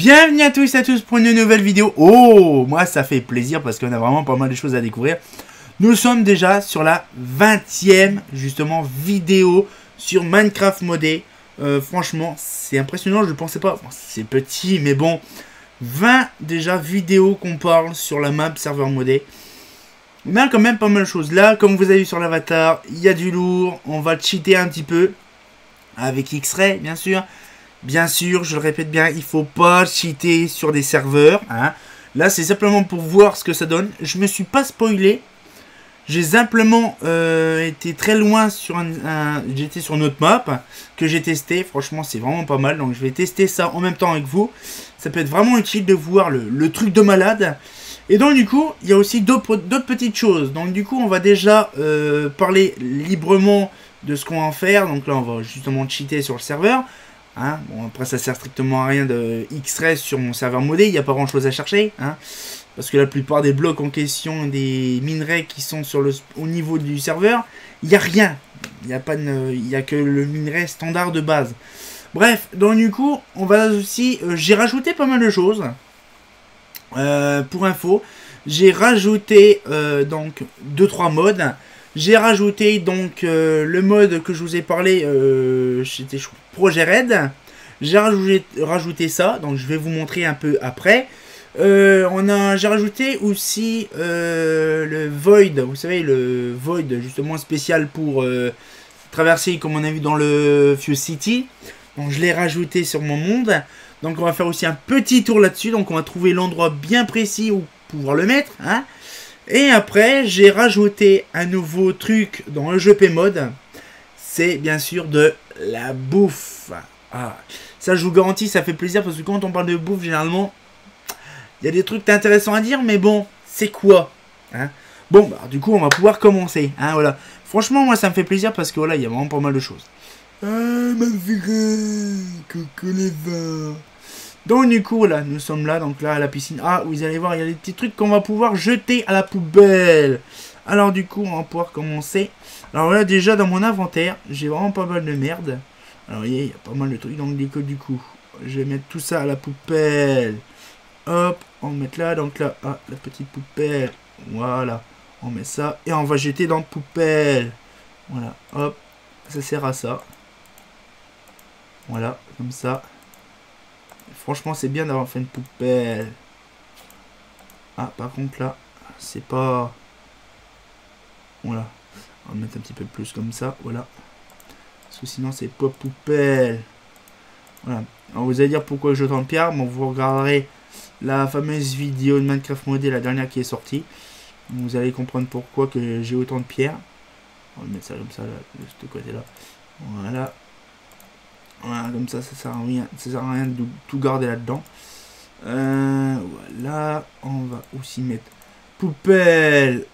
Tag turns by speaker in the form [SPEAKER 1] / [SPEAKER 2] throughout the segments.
[SPEAKER 1] Bienvenue à tous et à tous pour une nouvelle vidéo. Oh, moi ça fait plaisir parce qu'on a vraiment pas mal de choses à découvrir. Nous sommes déjà sur la 20e justement vidéo sur Minecraft modé. Franchement, c'est impressionnant, je ne pensais pas. Bon, c'est petit, mais bon. 20 déjà vidéos qu'on parle sur la map serveur modé. On a quand même pas mal de choses. Là, comme vous avez vu sur l'avatar, il y a du lourd. On va cheater un petit peu. Avec X-Ray, bien sûr. Bien sûr, je le répète bien, il faut pas cheater sur des serveurs. Hein. Là, c'est simplement pour voir ce que ça donne. Je me suis pas spoilé. J'ai simplement été très loin sur j'étais sur une autre map que j'ai testé. Franchement, c'est vraiment pas mal. Donc, je vais tester ça en même temps avec vous. Ça peut être vraiment utile de voir le truc de malade. Et donc, du coup, il y a aussi d'autres petites choses. Donc, du coup, on va déjà parler librement de ce qu'on va en faire. Donc là, on va justement cheater sur le serveur. Hein, bon, après, ça sert strictement à rien de X-Ray sur mon serveur modé. Il n'y a pas grand chose à chercher. Hein, parce que la plupart des blocs en question, des minerais qui sont sur au niveau du serveur, il n'y a rien. Il n'y a que le minerai standard de base. Bref, donc du coup, on va aussi... j'ai rajouté pas mal de choses. Pour info, j'ai rajouté donc 2-3 modes. J'ai rajouté donc le mode que je vous ai parlé, c'était Projet Red. J'ai rajouté ça, donc je vais vous montrer un peu après. J'ai rajouté aussi le Void, vous savez, le Void justement spécial pour traverser comme on a vu dans le Fuse City. Donc je l'ai rajouté sur mon monde. Donc on va faire aussi un petit tour là-dessus, donc on va trouver l'endroit bien précis où pouvoir le mettre. Hein. Et après, j'ai rajouté un nouveau truc dans le jeu P-Mode. C'est bien sûr de la bouffe. Ah, ça, je vous garantis, ça fait plaisir parce que quand on parle de bouffe, généralement, il y a des trucs intéressants à dire, mais bon, c'est quoi hein. Bon, bah, du coup, on va pouvoir commencer. Hein, voilà. Franchement, moi, ça me fait plaisir parce que voilà, il y a vraiment pas mal de choses. Ah, ma fille, coucou les vins. Donc du coup là, nous sommes là, donc là à la piscine. Ah, vous allez voir, il y a des petits trucs qu'on va pouvoir jeter à la poubelle. Alors du coup, on va pouvoir commencer. Alors là, déjà dans mon inventaire, j'ai vraiment pas mal de merde. Alors vous voyez, il y a pas mal de trucs, donc du coup, je vais mettre tout ça à la poubelle. Hop, on va mettre là, donc là, ah, la petite poubelle. Voilà, on met ça et on va jeter dans la poubelle. Voilà, hop, ça sert à ça. Voilà, comme ça. Franchement, c'est bien d'avoir fait une poubelle. Ah, par contre, là, c'est pas... Voilà. On va mettre un petit peu plus comme ça, voilà. Parce que sinon, c'est pas poubelle. Voilà. Alors, vous allez dire pourquoi je tente pierre. Bon, vous regarderez la fameuse vidéo de Minecraft modé, la dernière qui est sortie. Vous allez comprendre pourquoi que j'ai autant de pierres. On va mettre ça comme ça, là, de ce côté-là. Voilà. Voilà, comme ça, ça sert à rien de tout garder là-dedans. Voilà, on va aussi mettre poubelle.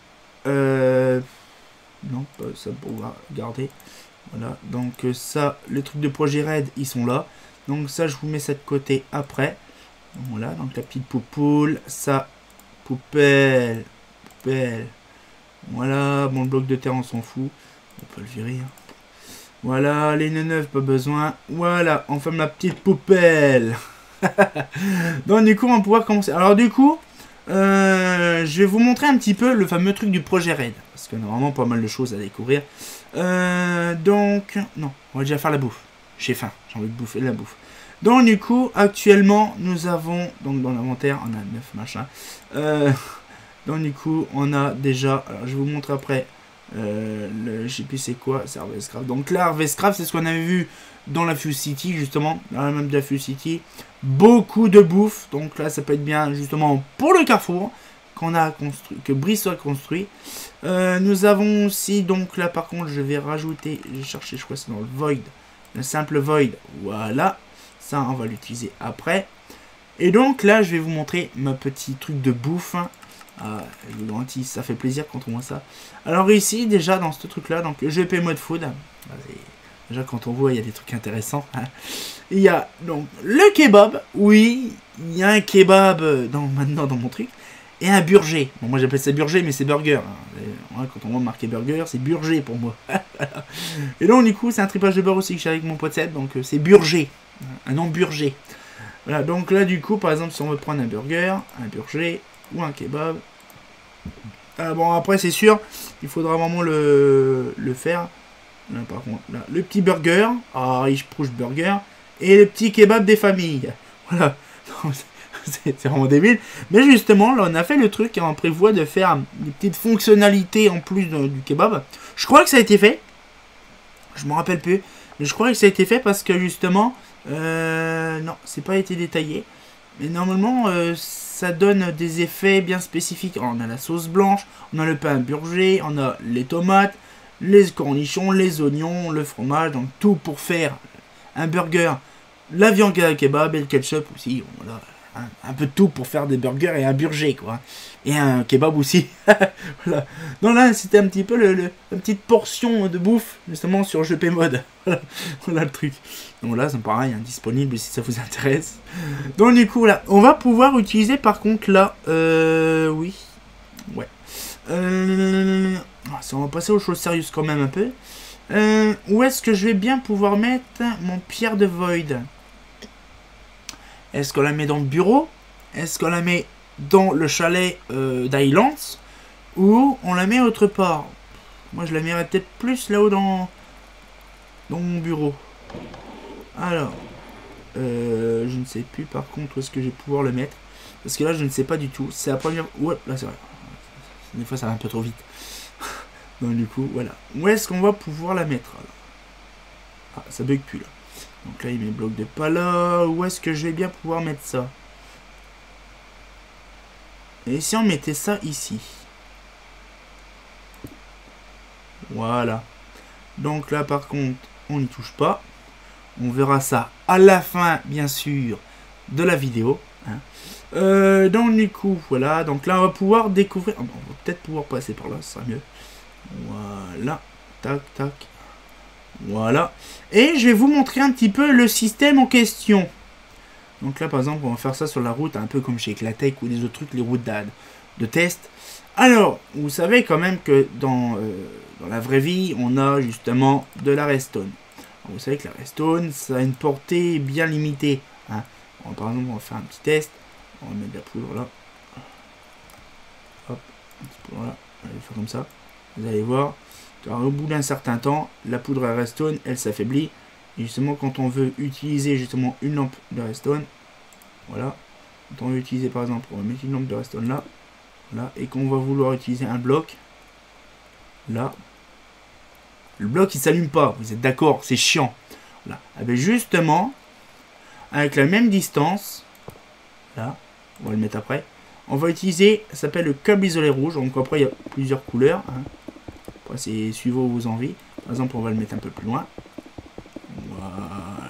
[SPEAKER 1] Non, pas ça pour garder. Voilà, donc ça, les trucs de projet Red, ils sont là. Donc ça, je vous mets ça de côté après. Voilà, donc la petite poupoule, ça, poubelle, poubelle. Voilà, bon, le bloc de terre, on s'en fout. On peut le virer, hein. Voilà, les neufs, pas besoin. Voilà, on ferme la petite poubelle. Donc du coup, on va pouvoir commencer. Alors du coup, je vais vous montrer un petit peu le fameux truc du projet Red. Parce qu'on a vraiment pas mal de choses à découvrir. Donc, non, on va déjà faire la bouffe. J'ai faim, j'ai envie de bouffer de la bouffe. Donc du coup, actuellement, nous avons, donc dans l'inventaire, on a 9 machins. Donc du coup, on a déjà, alors je vais vous montrer après. Je sais plus c'est quoi, c'est Harvestcraft. Donc là, Harvestcraft, c'est ce qu'on avait vu dans la Fuse City, justement, dans la map de la Fuse City. Beaucoup de bouffe, donc là, ça peut être bien, justement, pour le carrefour qu'on a construit, que Brice a construit. Nous avons aussi, donc là, par contre, je vais rajouter, j'ai cherché, je crois, c'est dans le Void, le simple Void. Voilà, ça, on va l'utiliser après. Et donc là, je vais vous montrer ma petit truc de bouffe. Ah, je vous garantis, ça fait plaisir quand on voit ça. Alors ici, déjà dans ce truc là, donc GP Mode Food. Déjà quand on voit, il y a des trucs intéressants. Hein. Il y a donc le kebab. Oui, il y a un kebab maintenant dans mon truc. Et un burger. Bon, moi j'appelle ça burger, mais c'est burger. Hein. Et, ouais, quand on voit marqué burger, c'est burger pour moi. Et donc du coup, c'est un tripage de beurre aussi que j'ai avec mon pote Seb. Donc c'est burger. Un nom burger. Voilà, donc là, du coup, par exemple, si on veut prendre un burger, un burger ou un kebab. Bon, après, c'est sûr, il faudra vraiment le faire. Là, par contre, là, le petit burger, Rich Push Burger, et le petit kebab des familles. Voilà. C'est vraiment débile. Mais justement, là, on a fait le truc et on prévoit de faire des petites fonctionnalités en plus du kebab. Je crois que ça a été fait. Je me rappelle plus. Mais je crois que ça a été fait parce que justement... non, c'est pas été détaillé. Mais normalement, ça donne des effets bien spécifiques. Alors, on a la sauce blanche, on a le pain burger, on a les tomates, les cornichons, les oignons, le fromage. Donc tout pour faire un burger, la viande à kebab et le ketchup aussi. Voilà. Un peu de tout pour faire des burgers et un burger, quoi. Et un kebab aussi. Voilà. Donc là, c'était un petit peu la petite portion de bouffe, justement, sur GP Mode. Voilà le truc. Donc là, c'est pareil, hein, disponible si ça vous intéresse. Donc du coup, là, on va pouvoir utiliser, par contre, là... oui. Ouais. Ça, on va passer aux choses sérieuses quand même un peu. Où est-ce que je vais bien pouvoir mettre mon pierre de Void? Est-ce qu'on la met dans le bureau? Est-ce qu'on la met dans le chalet d'Highlands? Ou on la met autre part? Moi, je la mettrais peut-être plus là-haut dans mon bureau. Alors, je ne sais plus par contre où est-ce que je vais pouvoir le mettre. Parce que là, je ne sais pas du tout. C'est la première... Ouais, là, c'est vrai. Des fois, ça va un peu trop vite. Donc, du coup, voilà. Où est-ce qu'on va pouvoir la mettre? Ah, ça bug plus, là. Donc là, il met bloc de pas là. Où est-ce que je vais bien pouvoir mettre ça? Et si on mettait ça ici? Voilà. Donc là, par contre, on n'y touche pas. On verra ça à la fin, bien sûr, de la vidéo. Hein. Donc du coup, voilà. Donc là, on va pouvoir découvrir... on va peut-être pouvoir passer par là, ça sera mieux. Voilà. Tac, tac. Voilà. Et je vais vous montrer un petit peu le système en question. Donc là, par exemple, on va faire ça sur la route, un peu comme chez Eclatec ou des autres trucs, les routes de test. Alors, vous savez quand même que dans la vraie vie, on a justement de la redstone. Alors, vous savez que la redstone, ça a une portée bien limitée. Hein. Alors, par exemple, on va faire un petit test. On va mettre de la poudre là. Hop, un petit peu là. On va faire comme ça. Vous allez voir. Alors, au bout d'un certain temps, la poudre à redstone, elle s'affaiblit. Et justement, quand on veut utiliser justement une lampe de redstone, voilà. Quand on veut utiliser par exemple, on va mettre une lampe de redstone là, là, et qu'on va vouloir utiliser un bloc, là, le bloc il s'allume pas. Vous êtes d'accord? C'est chiant. Là, avec justement, avec la même distance, là, on va le mettre après. On va utiliser, ça s'appelle le câble isolé rouge. Donc après, il y a plusieurs couleurs. Hein. C'est suivant vos envies. Par exemple, on va le mettre un peu plus loin.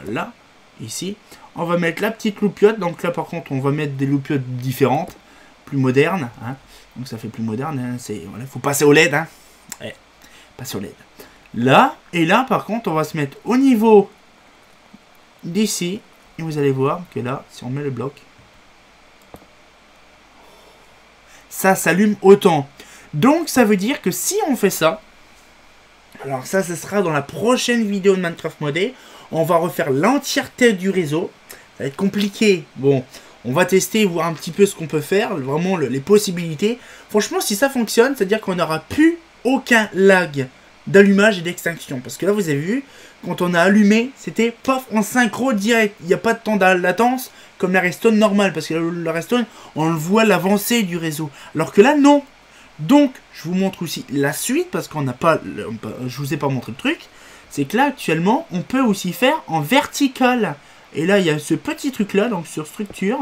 [SPEAKER 1] Voilà. Ici. On va mettre la petite loupiote. Donc là, par contre, on va mettre des loupiotes différentes. Plus modernes. Hein. Donc ça fait plus moderne. Hein. Voilà, faut passer au LED. Hein. Ouais, passer au LED. Là. Et là, par contre, on va se mettre au niveau d'ici. Et vous allez voir que là, si on met le bloc, ça s'allume autant. Donc ça veut dire que si on fait ça, alors ça, ce sera dans la prochaine vidéo de Minecraft Modé. On va refaire l'entièreté du réseau. Ça va être compliqué. Bon, on va tester, voir un petit peu ce qu'on peut faire. Vraiment, les possibilités. Franchement, si ça fonctionne, c'est-à-dire qu'on n'aura plus aucun lag d'allumage et d'extinction. Parce que là, vous avez vu, quand on a allumé, c'était paf, en synchro direct. Il n'y a pas de temps de latence comme la redstone normale. Parce que la redstone, on le voit l'avancée du réseau. Alors que là, non. Donc, je vous montre aussi la suite, parce qu'on n'a pas, je vous ai pas montré le truc. C'est que là, actuellement, on peut aussi faire en vertical. Et là, il y a ce petit truc-là, donc sur structure.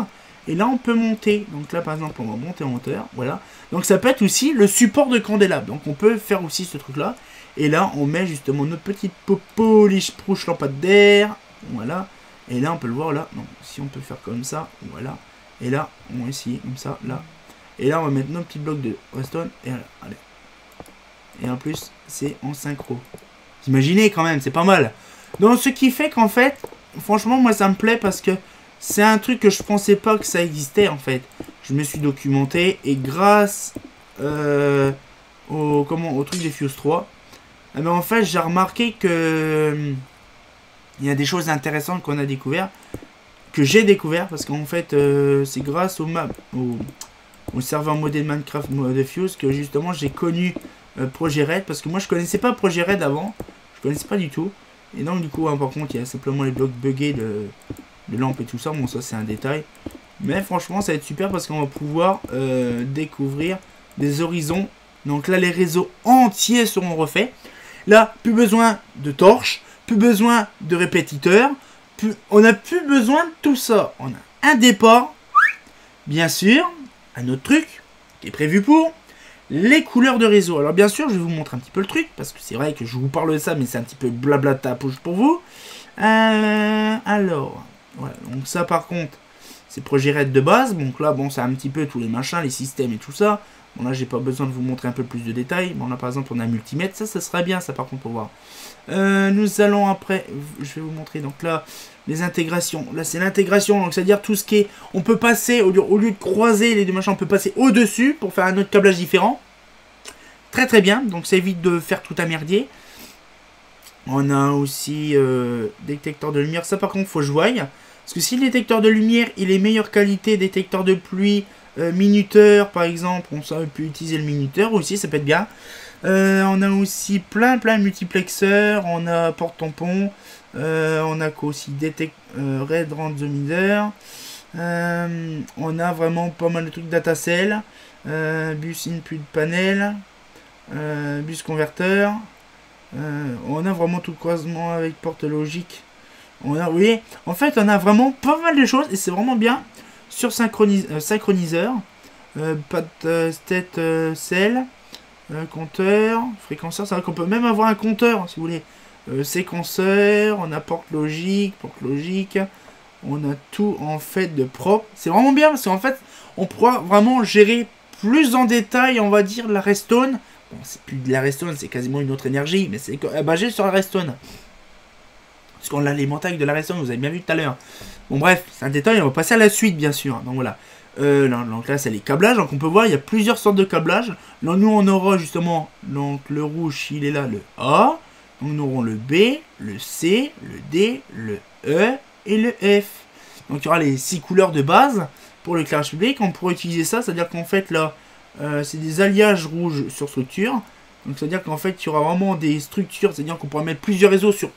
[SPEAKER 1] Et là, on peut monter. Donc là, par exemple, on va monter en hauteur. Voilà. Donc, ça peut être aussi le support de candélabre. Donc, on peut faire aussi ce truc-là. Et là, on met justement notre petite polish prouche lampadaire. Voilà. Et là, on peut le voir là. Donc, si on peut faire comme ça, voilà. Et là, on va essayer comme ça, là. Et là, on va mettre nos petits blocs de redstone. Et là, allez. Et en plus, c'est en synchro. Vous imaginez quand même, c'est pas mal. Donc, ce qui fait qu'en fait, franchement, moi, ça me plaît parce que c'est un truc que je pensais pas que ça existait, en fait. Je me suis documenté et grâce au truc des Fuse 3, eh ben, en fait, j'ai remarqué que il y a des choses intéressantes qu'on a découvert. que j'ai découvert, parce qu'en fait, c'est grâce au serveur modé de Minecraft de Fuse que justement j'ai connu Projet Red, parce que moi je connaissais pas Projet Red avant, je connaissais pas du tout. Et donc du coup, hein, par contre, il y a simplement les blocs buggés de lampes et tout ça, bon ça c'est un détail. Mais franchement, ça va être super parce qu'on va pouvoir découvrir des horizons. Donc là, les réseaux entiers seront refaits. Là, plus besoin de torches, plus besoin de répétiteurs. On n'a plus besoin de tout ça. On a un départ, bien sûr, un autre truc qui est prévu pour les couleurs de réseau. Alors bien sûr, je vais vous montrer un petit peu le truc, parce que c'est vrai que je vous parle de ça, mais c'est un petit peu blabla tapouche pour vous. Alors, voilà. Donc ça par contre, c'est Projet Red de base. Donc là, bon, c'est un petit peu tous les machins, les systèmes et tout ça. Bon là, j'ai pas besoin de vous montrer un peu plus de détails. Bon là, par exemple, on a un multimètre. Ça serait bien, ça par contre, pour voir. Nous allons après, je vais vous montrer. Donc là, les intégrations. Là, c'est l'intégration. Donc c'est-à-dire tout ce qui est, on peut passer, au lieu de croiser les deux machins, on peut passer au-dessus pour faire un autre câblage différent. Très très bien. Donc ça évite de faire tout un merdier. On a aussi détecteur de lumière. Ça par contre, faut que je voie. Parce que si le détecteur de lumière, il est meilleure qualité, détecteur de pluie, minuteur par exemple, on peut utiliser le minuteur aussi, ça peut être bien. On a aussi plein de multiplexeurs, on a porte-tampon, on a aussi Red Randomizer, on a vraiment pas mal de trucs datacell, bus input panel, bus converteur, on a vraiment tout le croisement avec porte logique. Vous voyez, en fait, on a vraiment pas mal de choses et c'est vraiment bien sur synchroniseur, pas de state cell, compteur, fréquenceur. C'est vrai qu'on peut même avoir un compteur si vous voulez. Séquenceur, on a porte logique, on a tout en fait de propre. C'est vraiment bien parce qu'en fait, on pourra vraiment gérer plus en détail, on va dire, la redstone. Bon, c'est plus de la redstone, c'est quasiment une autre énergie, mais c'est basé sur la redstone. Parce qu'on a les montagnes de la redstone, vous avez bien vu tout à l'heure. Bon bref, c'est un détail, on va passer à la suite bien sûr. Donc voilà. Donc là c'est les câblages, donc on peut voir il y a plusieurs sortes de câblages. Là nous on aura justement, donc le rouge il est là, le A. Donc nous aurons le B, le C, le D, le E et le F. Donc il y aura les 6 couleurs de base pour l'éclairage public. On pourrait utiliser ça, c'est-à-dire qu'en fait là, c'est des alliages rouges sur structure. Donc c'est-à-dire qu'en fait, il y aura vraiment des structures, c'est-à-dire qu'on pourra mettre plusieurs réseaux sur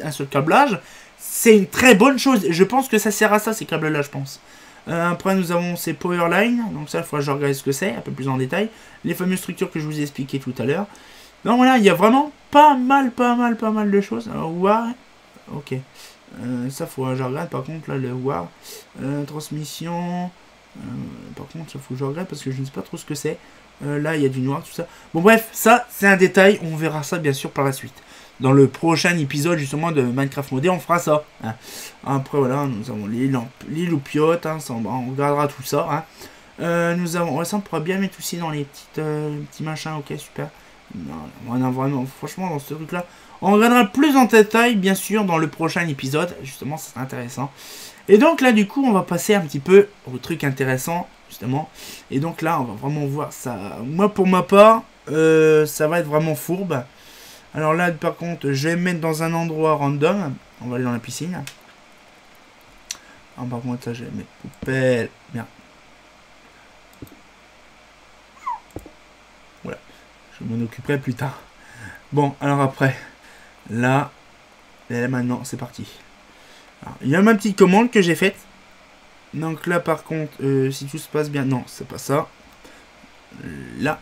[SPEAKER 1] un seul câblage. C'est une très bonne chose. Je pense que ça sert à ça, ces câbles-là, je pense. Après, nous avons ces power lines. Donc ça, il faudra que je regarde ce que c'est, un peu plus en détail. Les fameuses structures que je vous ai expliquées tout à l'heure. Donc voilà, il y a vraiment pas mal de choses. Alors, WAR, ok. Ça, faut que je regarde. Par contre, là, le WAR. Transmission. Par contre, ça faut que je regarde parce que je ne sais pas trop ce que c'est. Là, il y a du noir, tout ça. Bon, bref, ça, c'est un détail. On verra ça, bien sûr, par la suite. Dans le prochain épisode, justement, de Minecraft Modé, on fera ça. Hein. Après, voilà, nous avons les lampes, les loupiottes. Hein, on regardera tout ça. Hein. Nous avons... Ça, on pourra bien mettre aussi dans les petits machins. Ok, super. Non, on a vraiment... Franchement, dans ce truc-là, on regardera plus en détail, bien sûr, dans le prochain épisode. Justement, ça sera intéressant. Et donc, là, du coup, on va passer un petit peu au truc intéressant. Justement, et donc là on va vraiment voir ça. Moi pour ma part ça va être vraiment fourbe. Alors là par contre je vais me mettre dans un endroit random. On va aller dans la piscine. Par contre ça je vais mettre poubelle. Bien. Voilà. Je m'en occuperai plus tard. Bon alors après là maintenant c'est parti. Alors, il y a ma petite commande que j'ai faite. Donc là par contre, si tout se passe bien, non, c'est pas ça. Là.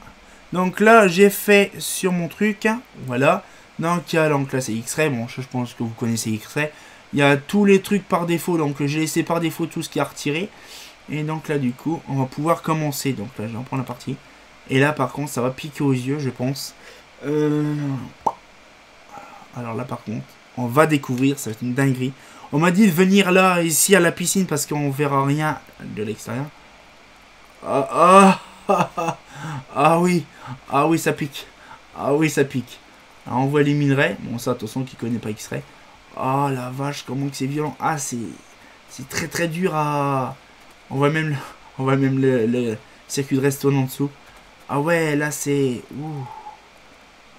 [SPEAKER 1] Donc là, j'ai fait sur mon truc, voilà. Donc il y a, donc là c'est X-Ray, bon je pense que vous connaissez X-Ray. Il y a tous les trucs par défaut, donc j'ai laissé par défaut tout ce qui est retiré. Et donc là du coup, on va pouvoir commencer. Donc là, je vais en prendre la partie. Et là par contre, ça va piquer aux yeux, je pense. Alors là par contre, on va découvrir, ça va être une dinguerie. On m'a dit de venir là, ici à la piscine, parce qu'on verra rien de l'extérieur. Ah oui, ça pique. Ah oui, ça pique. Alors, on voit les minerais. Bon, ça, attention, qui connaît pas X-Ray. Ah la vache, comment que c'est violent. Ah, c'est très dur à... On voit même le circuit de redstone en dessous. Ah ouais, là, c'est...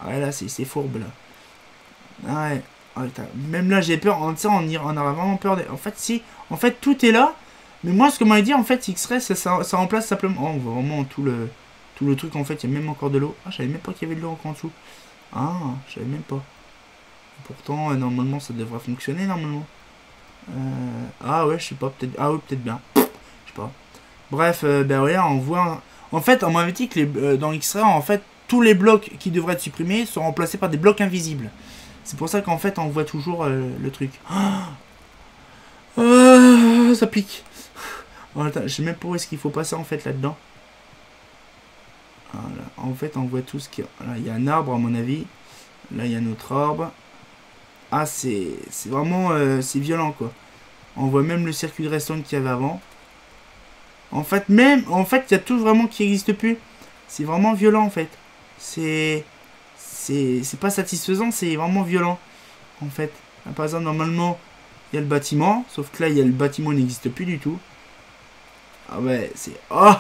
[SPEAKER 1] Ah ouais, là, c'est fourbe, là. Ah ouais. Oh, même là, j'ai peur. On a vraiment peur. En fait, si. En fait, tout est là. Mais moi, ce que m'a dit, en fait, X-Ray, ça remplace simplement. Oh, on voit vraiment tout le truc. En fait, il y a même encore de l'eau. Ah, je savais même pas qu'il y avait de l'eau encore en dessous. Ah, je savais même pas. Pourtant, normalement, ça devrait fonctionner, normalement. Ah ouais, je sais pas, peut-être. Ah oui, peut-être bien. Je sais pas. Bref, ben ouais, on voit. En fait, on m'avait dit que dans X-Ray, en fait, tous les blocs qui devraient être supprimés sont remplacés par des blocs invisibles. C'est pour ça qu'en fait, on voit toujours le truc. Ça pique. Oh, attends, je sais même pas où est-ce qu'il faut passer en fait là-dedans. Voilà. En fait, on voit tout ce qu'il y a. Là, il y a un arbre à mon avis. Là, il y a notre arbre. Ah, c'est vraiment c'est violent quoi. On voit même le circuit de redstone qu'il y avait avant. En fait, il y a tout vraiment qui n'existe plus. C'est vraiment violent en fait. C'est pas satisfaisant, c'est vraiment violent en fait. Là, par exemple, normalement, il y a le bâtiment, sauf que là, le bâtiment n'existe plus du tout. Ah ouais, c'est... Oh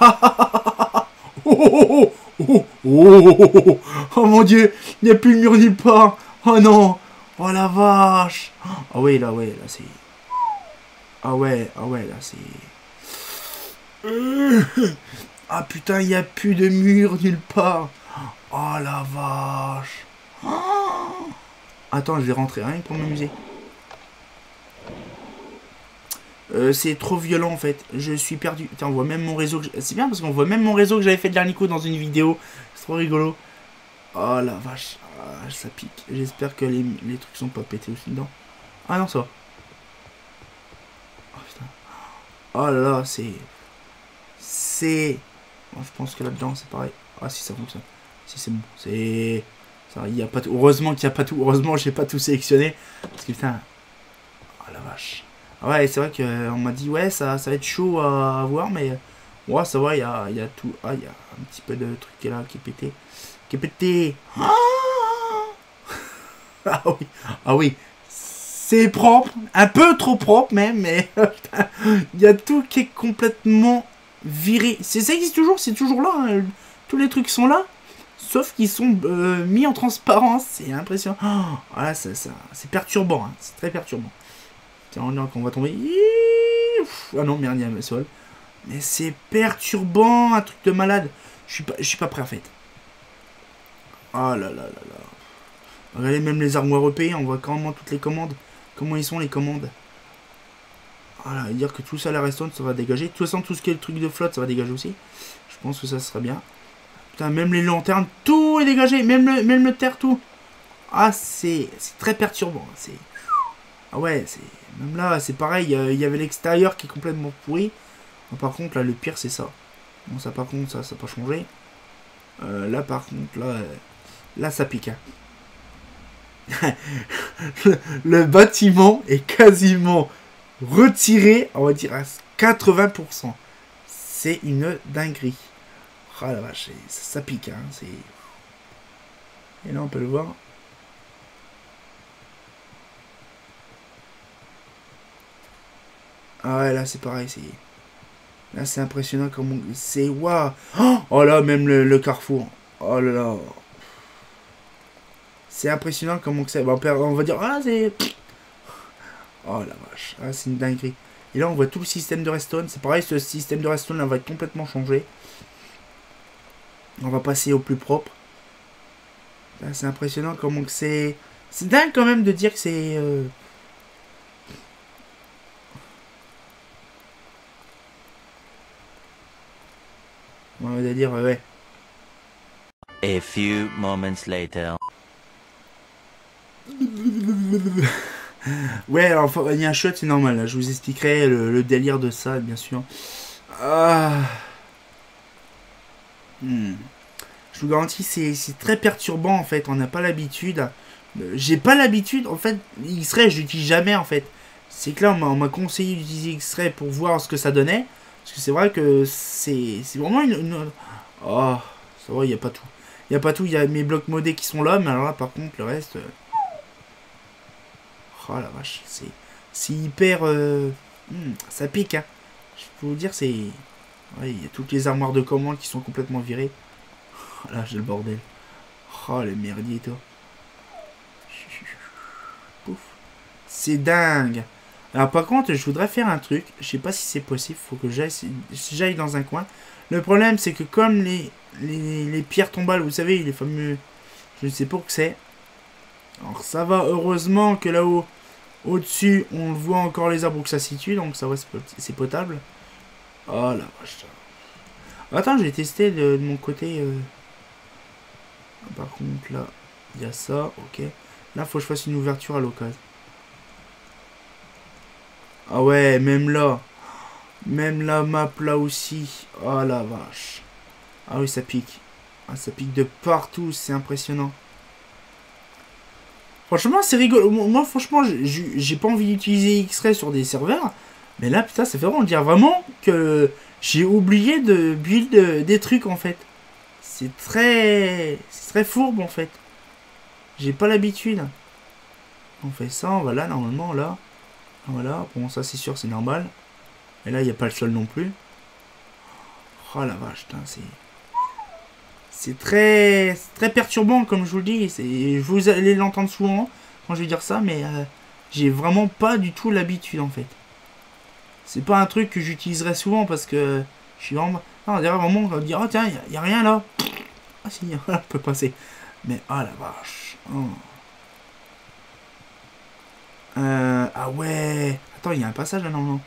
[SPEAKER 1] mon dieu, il n'y a plus de mur nulle part. Oh non. Oh la vache. Ah ouais, là c'est... Ah ouais, là c'est... Ah putain, il n'y a plus de mur nulle part. Oh la vache. Attends, je vais rentrer rien pour m'amuser. C'est trop violent en fait. Je suis perdu. Tiens, on voit même mon réseau. C'est bien parce qu'on voit même mon réseau que j'avais fait de l'arnico dans une vidéo. C'est trop rigolo. Oh la vache. Ah, ça pique. J'espère que les trucs sont pas pétés aussi dedans. Ah non, ça va. Oh putain. Oh là là, c'est... Bon, je pense que là-dedans c'est pareil. Ah si ça fonctionne. Si c'est bon. C'est... Il y a pas tout. Heureusement qu'il n'y a pas tout. Heureusement j'ai pas tout sélectionné. Parce que putain... Oh la vache. Ah ouais, c'est vrai qu'on m'a dit, ouais, ça va être chaud à voir, mais ouais, ça va, il y a tout. Ah, il y a un petit peu de truc qui est là, qui est pété. Qui est pété. Ah oui, ah oui. C'est propre, un peu trop propre même, mais il y a tout qui est complètement viré. Ça existe toujours, c'est toujours là. Hein. Tous les trucs sont là, sauf qu'ils sont mis en transparence. C'est impressionnant. Voilà, c'est perturbant, hein. C'est très perturbant. On va tomber. Ah non, merde, il y a le sol. Mais c'est perturbant, un truc de malade. Je suis pas prêt en fait. Oh là là là là. Regardez même les armoires européennes, on voit carrément toutes les commandes. Comment ils sont les commandes. Voilà, dire que tout ça, la restaurant, ça va dégager. De toute façon, tout ce qui est le truc de flotte, ça va dégager aussi. Je pense que ça sera bien. Putain, même les lanternes, tout est dégagé. Même le terre, tout. Ah, c'est très perturbant. C'est... Ah ouais, c'est... Même là, c'est pareil, il y avait l'extérieur qui est complètement pourri. Par contre, là, le pire, c'est ça. Bon, ça, par contre, ça n'a pas changé. Là, par contre, là, ça pique. Hein. le bâtiment est quasiment retiré, on va dire, à 80%. C'est une dinguerie. Ah la vache, ça pique. Hein, et là, on peut le voir. Ah ouais, là c'est pareil, là c'est impressionnant comme c'est waouh. Oh là, même le carrefour. Oh là là. C'est impressionnant comment que c'est. On va dire ah c'est... Oh la vache. Ah, c'est une dinguerie. Et là on voit tout le système de redstone. C'est pareil, ce système de redstone là va être complètement changé. On va passer au plus propre. Là c'est impressionnant comment que c'est... C'est dingue quand même de dire que c'est... On va dire, ouais.
[SPEAKER 2] A few moments later.
[SPEAKER 1] Ouais, alors il y a un shot, c'est normal. Là. Je vous expliquerai le délire de ça, bien sûr. Je vous garantis, c'est très perturbant en fait. On n'a pas l'habitude. J'ai pas l'habitude, en fait. X-Ray, je l'utilise jamais en fait. C'est que là, on m'a conseillé d'utiliser X-Ray pour voir ce que ça donnait. Parce que c'est vrai que c'est vraiment une... Oh, ça va, il n'y a pas tout. Il n'y a pas tout, il y a mes blocs modés qui sont là, mais alors là, par contre, le reste... Oh la vache, c'est hyper... ça pique, hein. Je peux vous dire, c'est... Ouais, il y a toutes les armoires de commande qui sont complètement virées. Oh là, j'ai le bordel. Oh, les merdiers, toi. Pouf. C'est dingue. Alors par contre, je voudrais faire un truc. Je sais pas si c'est possible. Faut que j'aille dans un coin. Le problème, c'est que comme les pierres tombales, vous savez, les fameux... Je ne sais pas où que c'est. Alors ça va, heureusement que là-haut, au-dessus, on voit encore les arbres où que ça se situe. Donc ça va, c'est potable. Oh la vache. Attends, je vais tester de mon côté. Par contre, là, il y a ça. Ok. Là, faut que je fasse une ouverture à l'occasion. Ah ouais, même là. Même la map là aussi. Oh la vache. Ah oui, ça pique. Ah, ça pique de partout, c'est impressionnant. Franchement, c'est rigolo. Moi, franchement, j'ai pas envie d'utiliser X-Ray sur des serveurs. Mais là, putain, ça fait vraiment que j'ai oublié de build des trucs, en fait. C'est très fourbe, en fait. J'ai pas l'habitude. On fait ça, on va là, normalement, là. Voilà, bon, ça, c'est sûr, c'est normal. Et là, il n'y a pas le sol non plus. Oh la vache, putain, c'est très perturbant, comme je vous le dis. Vous allez l'entendre souvent quand je vais dire ça, mais j'ai vraiment pas du tout l'habitude, en fait. C'est pas un truc que j'utiliserai souvent parce que je suis vraiment... Non, derrière, vraiment, on va dire, oh tiens, il n'y a rien là. Ah si, on peut passer. Mais, ah la vache. Oh. Ah ouais. Attends, il y a un passage là, non.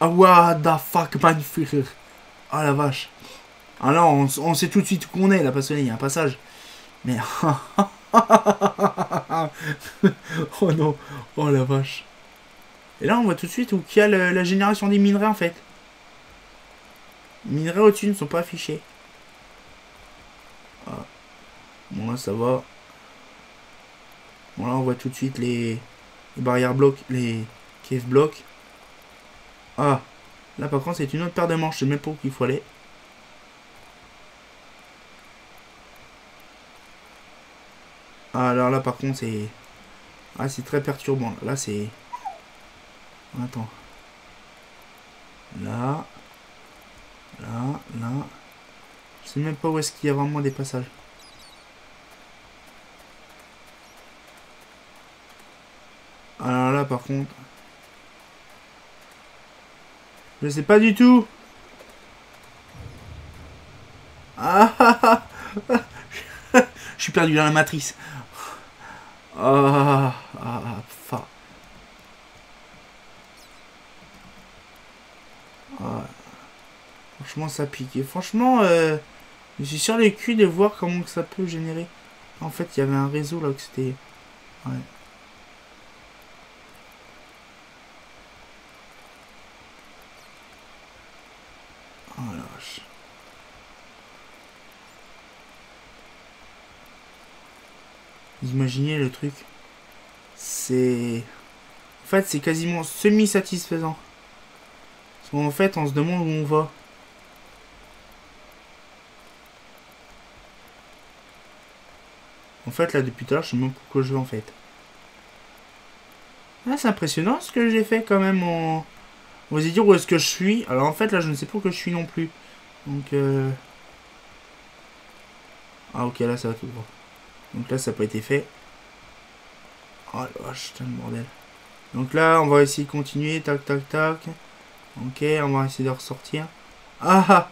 [SPEAKER 1] Ah, what the fuck, magnifique. Ah la vache. Ah là, on sait tout de suite où qu'on est là, parce qu'il y a un passage. Mais... oh non. Oh la vache. Et là, on voit tout de suite où qu'il y a la génération des minerais, en fait. Les minerais au-dessus ne sont pas affichés. Ah. Bon, là, ça va. Bon, là, on voit tout de suite les barrières blocs, les cave blocs. Ah. Là, par contre, c'est une autre paire de manches. Je sais même pas où il faut aller. Ah, alors là, par contre, c'est... Ah, c'est très perturbant. Là, c'est... Attends. Là. Là. Là. Je sais même pas où est-ce qu'il y a vraiment des passages. Alors là, par contre... Je sais pas du tout. Ah. Je suis perdu dans la matrice. Ah. Franchement, ça pique. Et franchement, je suis sur les culs de voir comment ça peut générer. En fait, il y avait un réseau là que c'était... Ouais. Oh la vache. Imaginez le truc. C'est... En fait, c'est quasiment semi-satisfaisant. Parce qu'en fait, on se demande où on va. En fait, là, depuis tout à l'heure, je sais même pas pourquoi je vais, en fait. Ah, c'est impressionnant ce que j'ai fait, quand même, On va se dire où est-ce que je suis. Alors, en fait, là, je ne sais pas où que je suis non plus. Donc, Ah, ok, là, ça va tout droit. Donc là, ça n'a pas été fait. Oh la vache, putain, le bordel. Donc là, on va essayer de continuer. Tac, tac, tac. Ok, on va essayer de ressortir. Ah,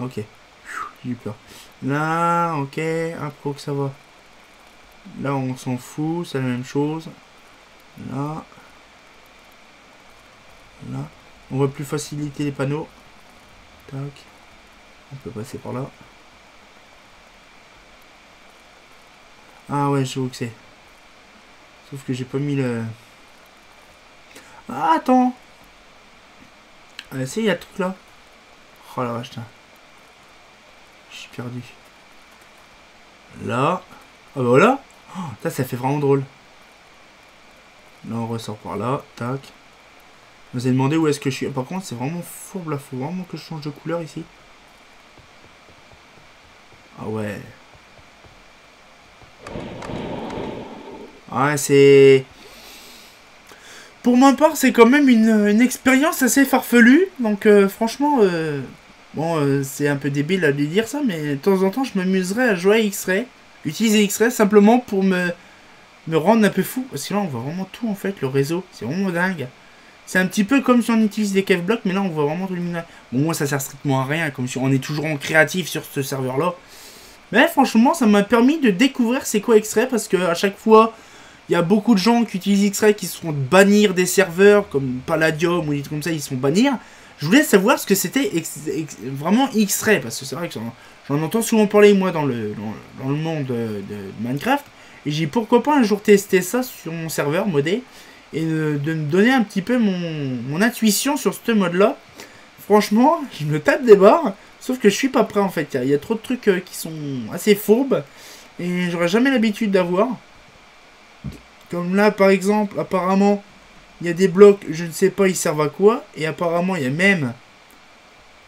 [SPEAKER 1] ok. J'ai eu peur. Là, ok. Après que ça va. Là, on s'en fout. C'est la même chose. Là. Là. On va plus faciliter les panneaux. Tac. On peut passer par là. Ah ouais, je sais où que c'est. Sauf que j'ai pas mis le... Ah, attends. Ah, c'est, il y a tout là. Oh la vache, je suis perdu. Là. Ah bah voilà. Oh, ça fait vraiment drôle. Là, on ressort par là. Tac. Vous avez demandé où est-ce que je suis. Par contre, c'est vraiment fourbe là. Faut vraiment que je change de couleur ici. Ah ouais. Ouais, c'est... Pour ma part, c'est quand même une expérience assez farfelue. Donc, franchement, bon, c'est un peu débile à lui dire ça, mais de temps en temps, je m'amuserais à jouer à X-Ray. Utiliser X-Ray simplement pour me me rendent un peu fou. Parce que là, on voit vraiment tout, en fait, le réseau. C'est vraiment dingue. C'est un petit peu comme si on utilise des cave blocks, mais là, on voit vraiment tout le minerai. Bon, moi, ça sert strictement à rien, comme si on est toujours en créatif sur ce serveur-là. Mais franchement, ça m'a permis de découvrir c'est quoi X-Ray, parce que à chaque fois, il y a beaucoup de gens qui utilisent X-Ray qui se font bannir des serveurs, comme Palladium ou des trucs comme ça, ils se font bannir. Je voulais savoir ce que c'était vraiment X-Ray, parce que c'est vrai que j'en entends souvent parler, moi, dans le monde de Minecraft. Et j'ai dit, pourquoi pas un jour tester ça sur mon serveur modé, et de me donner un petit peu mon intuition sur ce mode-là. Franchement, je me tape des barres, sauf que je suis pas prêt, en fait. Il y a trop de trucs qui sont assez fourbes, et j'aurais jamais l'habitude d'avoir. Comme là, par exemple, apparemment, il y a des blocs, je ne sais pas, ils servent à quoi. Et apparemment, il y a même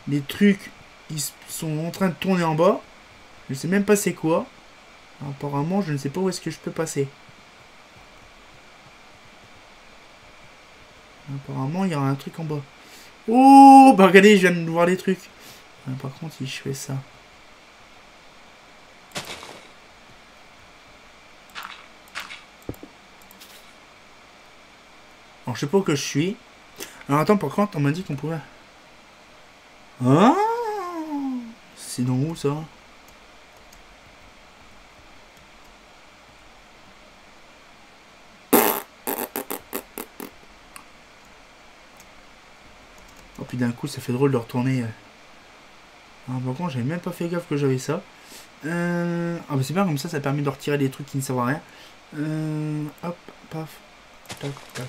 [SPEAKER 1] des trucs, ils sont en train de tourner en bas. Je ne sais même pas c'est quoi. Apparemment, je ne sais pas où est-ce que je peux passer. Apparemment, il y aura un truc en bas. Oh, bah regardez, je viens de voir les trucs. Par contre, si je fais ça... Alors, je sais pas où que je suis. Alors, attends, par contre, on m'a dit qu'on pouvait... Ah, c'est dans où, ça? Oh, puis d'un coup, ça fait drôle de retourner... Ah, par contre, j'avais même pas fait gaffe que j'avais ça. Ah, bah c'est bien, comme ça permet de retirer des trucs qui ne servent à rien. Hop, paf, tac, tac.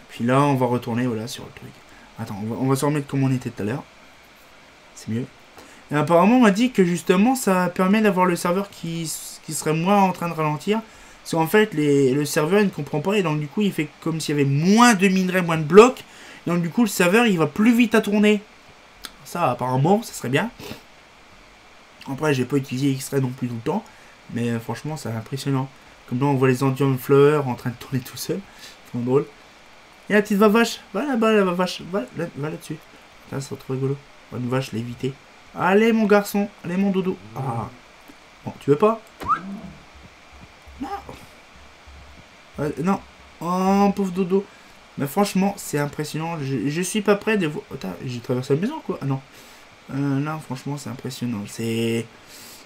[SPEAKER 1] Puis là, on va retourner, voilà, sur le truc. Attends, on va se remettre comme on était tout à l'heure. C'est mieux. Et apparemment, on m'a dit que justement, ça permet d'avoir le serveur qui serait moins en train de ralentir. Parce qu'en fait, le serveur, il ne comprend pas. Et donc, du coup, il fait comme s'il y avait moins de minerais, moins de blocs. Et donc, du coup, le serveur, il va plus vite à tourner. Ça, apparemment, ça serait bien. Après, j'ai pas utilisé X-Ray non plus tout le temps. Mais franchement, c'est impressionnant. Comme là, on voit les Endium Flowers en train de tourner tout seul. C'est drôle. Et la petite vache. Va là-bas, la vache. Va là-dessus. Ça, c'est trop rigolo. Une vache, l'éviter. Allez, mon garçon. Allez, mon dodo. Ah. Bon, tu veux pas? Non. Non. Oh, pauvre dodo. Mais franchement, c'est impressionnant. Je suis pas prêt de voir... Attends, j'ai traversé la maison, quoi. Ah non. Là, franchement, c'est impressionnant. C'est...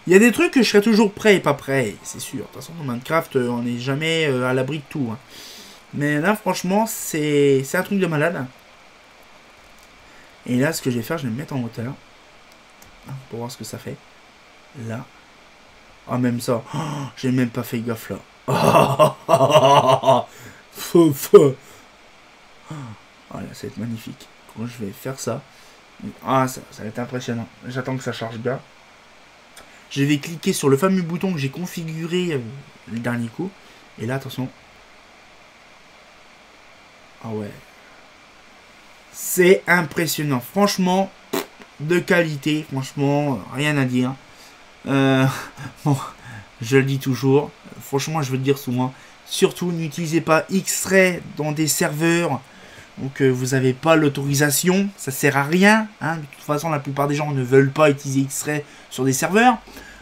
[SPEAKER 1] Il y a des trucs que je serais toujours prêt et pas prêt, c'est sûr. De toute façon, dans Minecraft, on n'est jamais à l'abri de tout. Hein. Mais là, franchement, c'est un truc de malade. Et là, ce que je vais faire, je vais me mettre en hauteur. Pour voir ce que ça fait. Là. Ah, même ça. Oh, j'ai même pas fait gaffe, là. Voilà, ça va être magnifique. Quand je vais faire ça. Ah, ça va être impressionnant. J'attends que ça charge bien. Je vais cliquer sur le fameux bouton que j'ai configuré le dernier coup. Et là, attention. Ah ouais. C'est impressionnant. Franchement, de qualité. Franchement, rien à dire. Bon, je le dis toujours. Franchement, je veux le dire souvent. Surtout, n'utilisez pas X-Ray dans des serveurs. Donc, vous n'avez pas l'autorisation. Ça sert à rien. Hein. De toute façon, la plupart des gens ne veulent pas utiliser X-Ray sur des serveurs.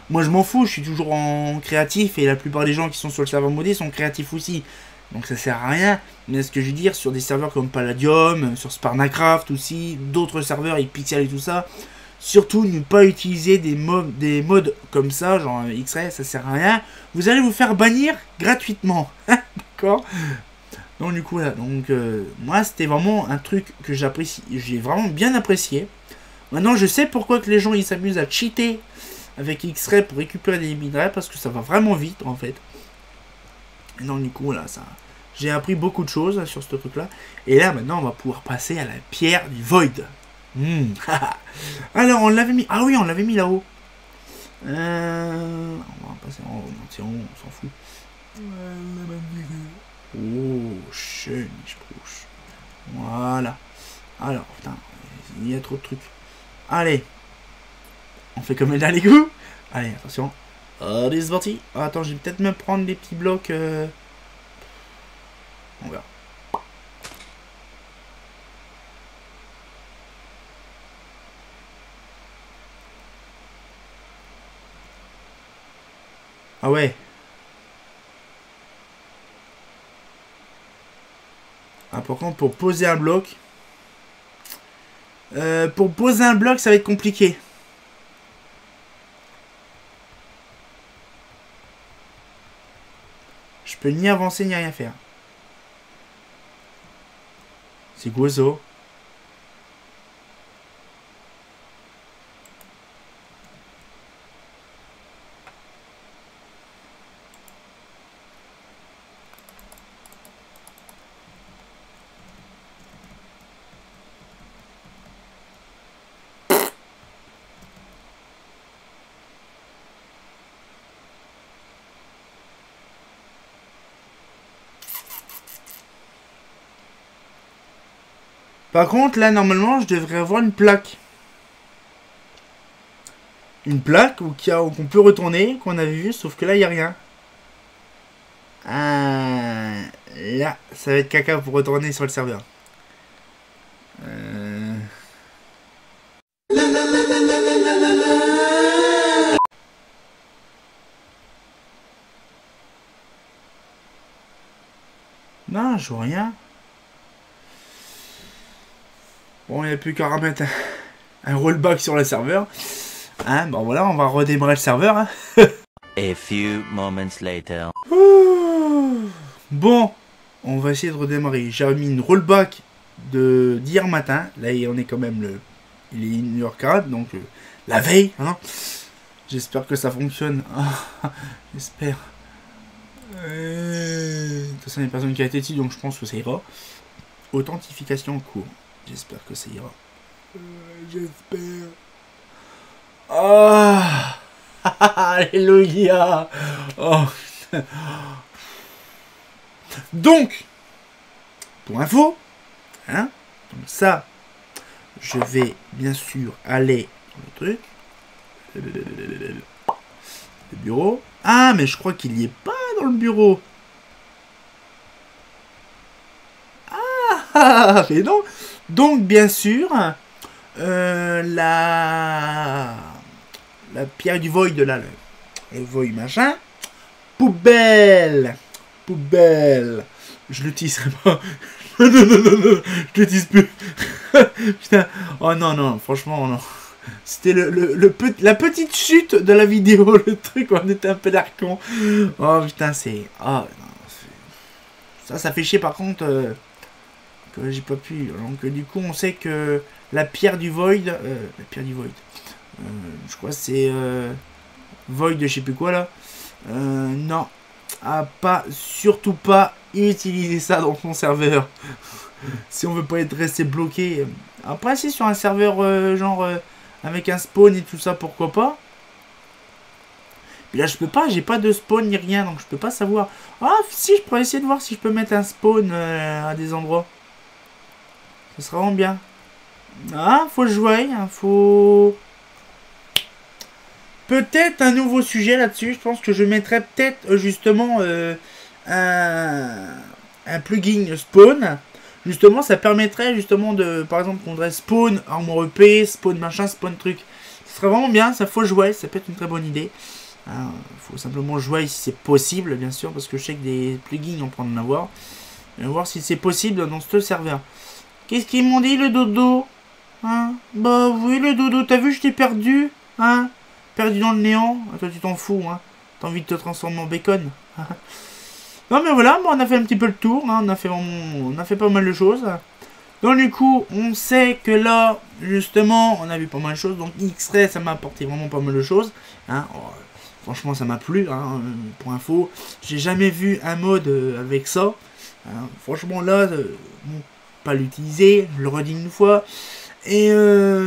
[SPEAKER 1] Moi, je m'en fous. Je suis toujours en créatif. Et la plupart des gens qui sont sur le serveur modé sont créatifs aussi. Donc ça sert à rien, mais ce que je veux dire, sur des serveurs comme Palladium, sur Sparnacraft aussi, d'autres serveurs, et Pixel et tout ça, surtout ne pas utiliser des modes comme ça, genre X-Ray, ça sert à rien. Vous allez vous faire bannir gratuitement, d'accord? Donc du coup là, donc moi c'était vraiment un truc que j'apprécie, j'ai vraiment bien apprécié. Maintenant je sais pourquoi que les gens ils s'amusent à cheater avec X-Ray pour récupérer des minerais, parce que ça va vraiment vite en fait. Et donc du coup là, ça, j'ai appris beaucoup de choses sur ce truc là. Et là maintenant on va pouvoir passer à la pierre du Void. Alors on l'avait mis, ah oui on l'avait mis là-haut. On va passer en haut, on s'en fout. Oh, schön, ich bruche. Voilà. Alors, putain, il y a trop de trucs. Allez, on fait comme le dernier coup. Allez, attention. Allez, c'est parti. Attends, je vais peut-être même prendre des petits blocs. On verra. Ah ouais. Ah, par contre, pour poser un bloc... pour poser un bloc, ça va être compliqué. Je peux ni avancer ni rien faire. C'est quoi ça? Par contre, là, normalement, je devrais avoir une plaque. Une plaque qu'on peut retourner, qu'on avait vu, sauf que là, il n'y a rien. Ah, là, ça va être caca pour retourner sur le serveur. Non, je vois rien. Bon, il n'y a plus qu'à remettre un rollback sur le serveur. Hein, bon voilà, on va redémarrer le serveur. Hein.
[SPEAKER 2] A few moments later.
[SPEAKER 1] Bon, on va essayer de redémarrer. J'ai mis une rollback d'hier matin. Là, on est quand même il est 1h40, donc la veille. Hein. J'espère que ça fonctionne. Ah, j'espère. De toute façon, il y a une personne qui a été ici, donc je pense que ça ira. Authentification en cours. J'espère que ça ira. J'espère. Ah, alléluia. Oh. Donc, pour info, hein, donc ça, je vais bien sûr aller dans le truc. Le bureau. Ah, mais je crois qu'il n'y est pas dans le bureau. Ah, mais non. Donc, bien sûr, la pierre du void, là, le void machin. Poubelle. Poubelle. Je l'utiliserai pas. Non, je l'utilise plus. Putain. Oh non, non, franchement, non. C'était la petite chute de la vidéo, le truc, on était un peu d'arcon. Oh putain, c'est... Oh, non, ça fait chier par contre que j'ai pas pu. Donc du coup, on sait que la pierre du void... la pierre du void. Je crois que c'est... void de je sais plus quoi là. Non. Surtout pas utiliser ça dans son serveur. Si on veut pas être resté bloqué. Après, si sur un serveur genre... avec un spawn et tout ça, pourquoi pas. Mais là, je peux pas, j'ai pas de spawn ni rien, donc je peux pas savoir. Ah, si, je pourrais essayer de voir si je peux mettre un spawn à des endroits. Ça sera vraiment bien. Ah, faut jouer, hein, faut... Peut-être un nouveau sujet là-dessus. Je pense que je mettrais peut-être justement un plugin spawn. Justement, ça permettrait justement de, par exemple, qu'on dirait spawn armor EP, spawn machin, spawn truc. Ce serait vraiment bien, ça faut jouer, ça peut être une très bonne idée. Il faut simplement jouer si c'est possible, bien sûr, parce que je sais que des plugins on peut en avoir. On va voir si c'est possible dans ce serveur. Qu'est-ce qu'ils m'ont dit, le dodo? Hein? Bah oui, le dodo, t'as vu, je t'ai perdu? Hein? Perdu dans le néant? Ah, toi, tu t'en fous, hein? T'as envie de te transformer en bacon? Non mais voilà, bon, on a fait un petit peu le tour, hein, on a fait pas mal de choses. Donc du coup, on sait que là, justement, on a vu pas mal de choses. Donc X-Ray, ça m'a apporté vraiment pas mal de choses. Hein. Oh, franchement, ça m'a plu, hein, pour info. J'ai jamais vu un mode avec ça. Hein. Franchement là, bon, pas l'utiliser, je le redis une fois. Et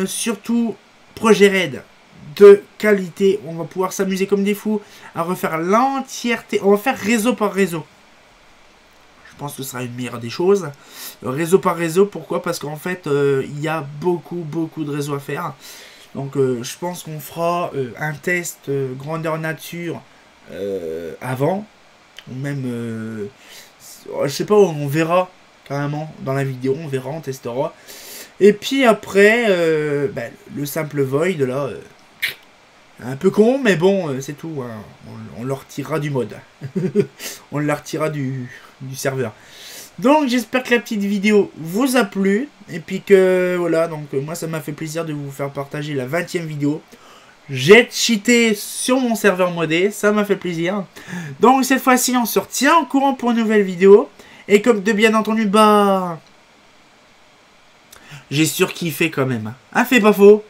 [SPEAKER 1] surtout, projet raid de qualité, on va pouvoir s'amuser comme des fous à refaire l'entièreté, on va faire réseau par réseau. Je pense que ce sera une meilleure des choses. Réseau par réseau, pourquoi? Parce qu'en fait, il y a beaucoup de réseaux à faire. Donc je pense qu'on fera un test grandeur nature avant, ou même, je sais pas, on verra carrément dans la vidéo, on verra, on testera. Et puis après, le simple void, là... un peu con, mais bon, c'est tout. Hein. On leur retirera du mode. On leur retirera du serveur. Donc j'espère que la petite vidéo vous a plu. Et puis que voilà, donc moi ça m'a fait plaisir de vous faire partager la 20e vidéo. J'ai cheaté sur mon serveur modé, ça m'a fait plaisir. Donc cette fois-ci on se retient au courant pour une nouvelle vidéo. Et comme de bien entendu, bah... j'ai surkiffé quand même. Ah, fait pas faux.